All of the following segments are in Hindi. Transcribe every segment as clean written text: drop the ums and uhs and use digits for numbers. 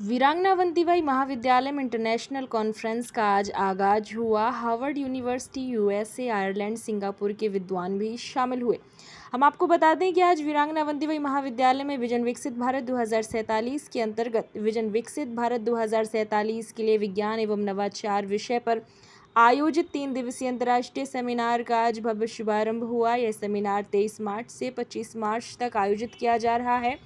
वीरांगना अवंतीबाई महाविद्यालय में इंटरनेशनल कॉन्फ्रेंस का आज आगाज हुआ। Harvard university, USA, Ireland, Singapore के विद्वान भी शामिल हुए। हम आपको बता दें कि आज वीरांगना अवंतीबाई महाविद्यालय में विजन विकसित भारत 2047 के अंतर्गत विजन विकसित भारत 2047 के लिए विज्ञान एवं नवाचार विषय पर आयोजित 3 दिवसीय अंतर्राष्ट्रीय सेमिनार का आज भव्य शुभारंभ हुआ। यह सेमिनार 23 मार्च से 25 मार्च तक आयोजित किया जा रहा है,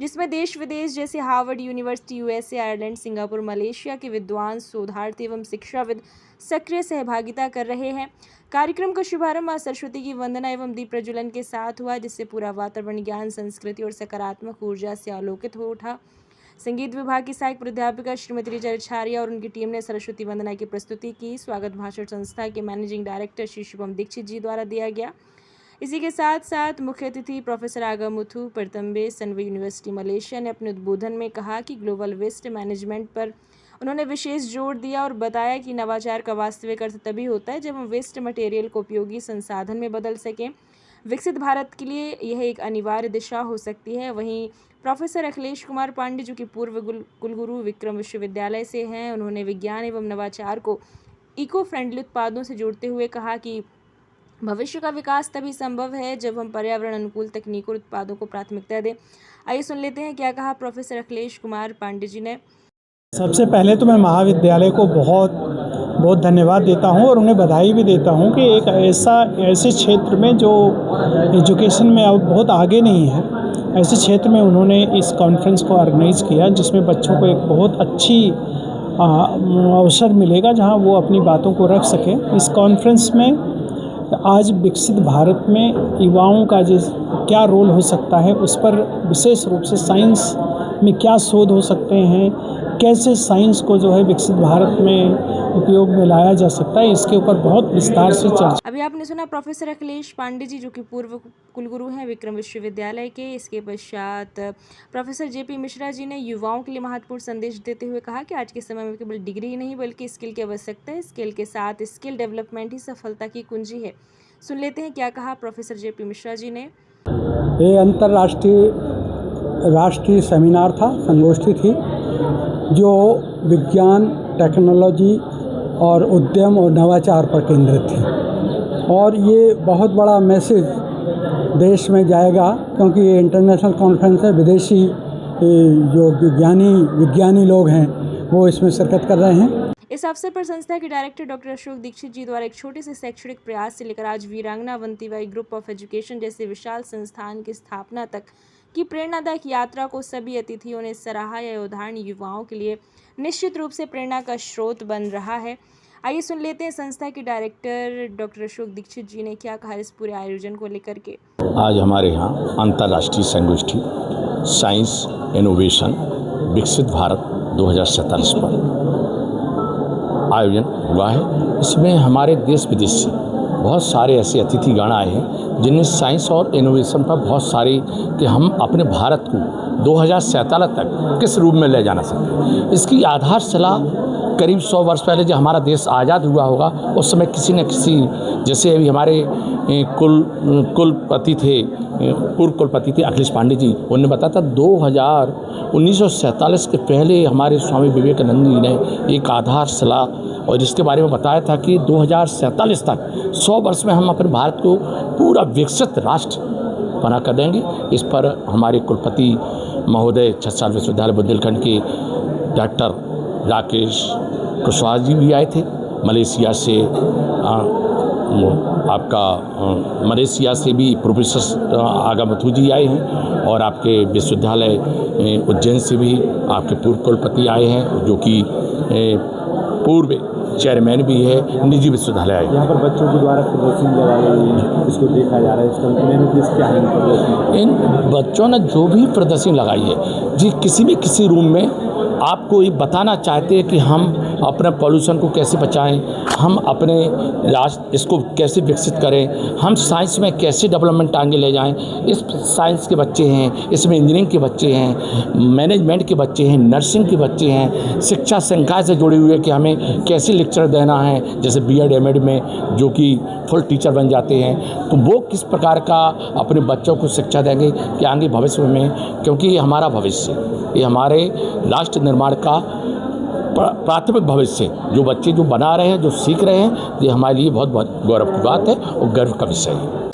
जिसमें देश विदेश जैसे Harvard university, USA, Ireland, Singapore, Malaysia के विद्वान, शोधार्थी एवं शिक्षाविद सक्रिय सहभागिता कर रहे हैं। कार्यक्रम का शुभारंभ मां सरस्वती की वंदना एवं दीप प्रज्वलन के साथ हुआ, जिससे पूरा वातावरण ज्ञान, संस्कृति और सकारात्मक ऊर्जा से आलोकित हो उठा। संगीत विभाग की सहायक प्राध्यापिका श्रीमती ऋचा रिछारिया और उनकी टीम ने सरस्वती वंदना की प्रस्तुति की। स्वागत भाषण संस्था के मैनेजिंग डायरेक्टर श्री शुभम दीक्षित जी द्वारा दिया गया। इसी के साथ साथ मुख्य अतिथि प्रोफेसर आगा मुथु परतम्बे, सनवे यूनिवर्सिटी मलेशिया ने अपने उद्बोधन में कहा कि ग्लोबल वेस्ट मैनेजमेंट पर उन्होंने विशेष जोर दिया और बताया कि नवाचार का वास्तविक अर्थ तभी होता है जब हम वेस्ट मटेरियल को उपयोगी संसाधन में बदल सकें। विकसित भारत के लिए यह एक अनिवार्य दिशा हो सकती है। वहीं प्रोफेसर अखिलेश कुमार पांडे, जो कि पूर्व कुलगुरु विक्रम विश्वविद्यालय से हैं, उन्होंने विज्ञान एवं नवाचार को इको फ्रेंडली उत्पादों से जोड़ते हुए कहा कि भविष्य का विकास तभी संभव है जब हम पर्यावरण अनुकूल तकनीकों और उत्पादों को प्राथमिकता दें। आइए सुन लेते हैं क्या कहा प्रोफेसर अखिलेश कुमार पांडे जी ने। सबसे पहले तो मैं महाविद्यालय को बहुत बहुत धन्यवाद देता हूं और उन्हें बधाई भी देता हूं कि एक ऐसे क्षेत्र में जो एजुकेशन में अब बहुत आगे नहीं है, ऐसे क्षेत्र में उन्होंने इस कॉन्फ्रेंस को ऑर्गेनाइज किया, जिसमें बच्चों को एक बहुत अच्छी अवसर मिलेगा जहां वो अपनी बातों को रख सकें। इस कॉन्फ्रेंस में आज विकसित भारत में युवाओं का क्या रोल हो सकता है, उस पर विशेष रूप से साइंस में क्या शोध हो सकते हैं, कैसे साइंस को जो है विकसित भारत में उपयोग में लाया जा सकता है, इसके ऊपर बहुत विस्तार से चर्चा। अभी आपने सुना प्रोफेसर अखिलेश पांडे जी, जो कि पूर्व कुलगुरु हैं विक्रम विश्वविद्यालय के। इसके पश्चात प्रोफेसर जेपी मिश्रा जी ने युवाओं के लिए महत्वपूर्ण संदेश देते हुए कहा कि आज के समय में केवल डिग्री ही नहीं बल्कि स्किल की आवश्यकता है। स्किल के साथ स्किल डेवलपमेंट ही सफलता की कुंजी है। सुन लेते हैं क्या कहा प्रोफेसर जेपी मिश्रा जी ने। ये राष्ट्रीय सेमिनार था, संगोष्ठी थी, जो विज्ञान, टेक्नोलॉजी और उद्यम और नवाचार पर केंद्रित थी। और ये बहुत बड़ा मैसेज देश में जाएगा, क्योंकि ये इंटरनेशनल कॉन्फ्रेंस है। विदेशी जो विज्ञानी लोग हैं वो इसमें शिरकत कर रहे हैं। इस अवसर पर संस्था के डायरेक्टर डॉक्टर अशोक दीक्षित जी द्वारा एक छोटे से शैक्षणिक प्रयास से लेकर आज वीरांगना अवंतीबाई ग्रुप ऑफ एजुकेशन जैसे विशाल संस्थान की स्थापना तक की प्रेरणादायक यात्रा को सभी अतिथियों ने सराहा। यह उदाहरण युवाओं के लिए निश्चित रूप से प्रेरणा का स्रोत बन रहा है। आइए सुन लेते हैं संस्था के डायरेक्टर डॉक्टर अशोक दीक्षित जी ने क्या कहा इस पूरे आयोजन को लेकर के। आज हमारे यहाँ अंतर्राष्ट्रीय संगोष्ठी साइंस इनोवेशन विकसित भारत 2047 पर आयोजन हुआ है। इसमें हमारे देश विदेश से बहुत सारे ऐसे अतिथिगण आए हैं जिनमें साइंस और इनोवेशन पर बहुत सारे कि हम अपने भारत को 2047 तक किस रूप में ले जाना सकते हैं, इसकी आधारशिला करीब 100 वर्ष पहले जब हमारा देश आज़ाद हुआ होगा, उस समय किसी न किसी, जैसे अभी हमारे कुलपति थे, पूर्व कुलपति थे अखिलेश पांडे जी, उन्होंने बताया था 1947 के पहले हमारे स्वामी विवेकानंद जी ने एक आधारशिला और इसके बारे में बताया था कि 2047 तक 100 वर्ष में हम अपने भारत को पूरा विकसित राष्ट्र बना कर देंगे। इस पर हमारे कुलपति महोदय छत्रसाल विश्वविद्यालय बुंदेलखंड के डॉक्टर राकेश कुशवाहा जी भी आए थे। मलेशिया से मलेशिया से भी प्रोफेसर आगा मुथु जी आए हैं और आपके विश्वविद्यालय उज्जैन से भी आपके पूर्व कुलपति आए हैं, जो कि पूर्व चेयरमैन भी है निजी विश्वविद्यालय आए। यहाँ पर बच्चों के द्वारा प्रदर्शनी लगाई गई है, इसको देखा जा रहा है। इसका मेन उद्देश्य क्या है? इन बच्चों ने जो भी प्रदर्शनी लगाई है जी, किसी भी किसी रूम में आपको ये बताना चाहते हैं कि हम अपने पॉल्यूशन को कैसे बचाएं, हम अपने राष्ट्र इसको कैसे विकसित करें, हम साइंस में कैसे डेवलपमेंट आगे ले जाएं। इस साइंस के बच्चे हैं, इसमें इंजीनियरिंग के बच्चे हैं, मैनेजमेंट के बच्चे हैं, नर्सिंग के बच्चे हैं, शिक्षा संकाय से जुड़े हुए कि हमें कैसे लेक्चर देना है, जैसे बीएड एमएड में जो कि फुल टीचर बन जाते हैं, तो वो किस प्रकार का अपने बच्चों को शिक्षा देंगे कि आगे भविष्य में, क्योंकि ये हमारा भविष्य, ये हमारे राष्ट्र निर्माण का प्राथमिक भविष्य जो बच्चे जो बना रहे हैं, जो सीख रहे हैं, ये हमारे लिए बहुत बहुत गौरव की बात है और गर्व का विषय है।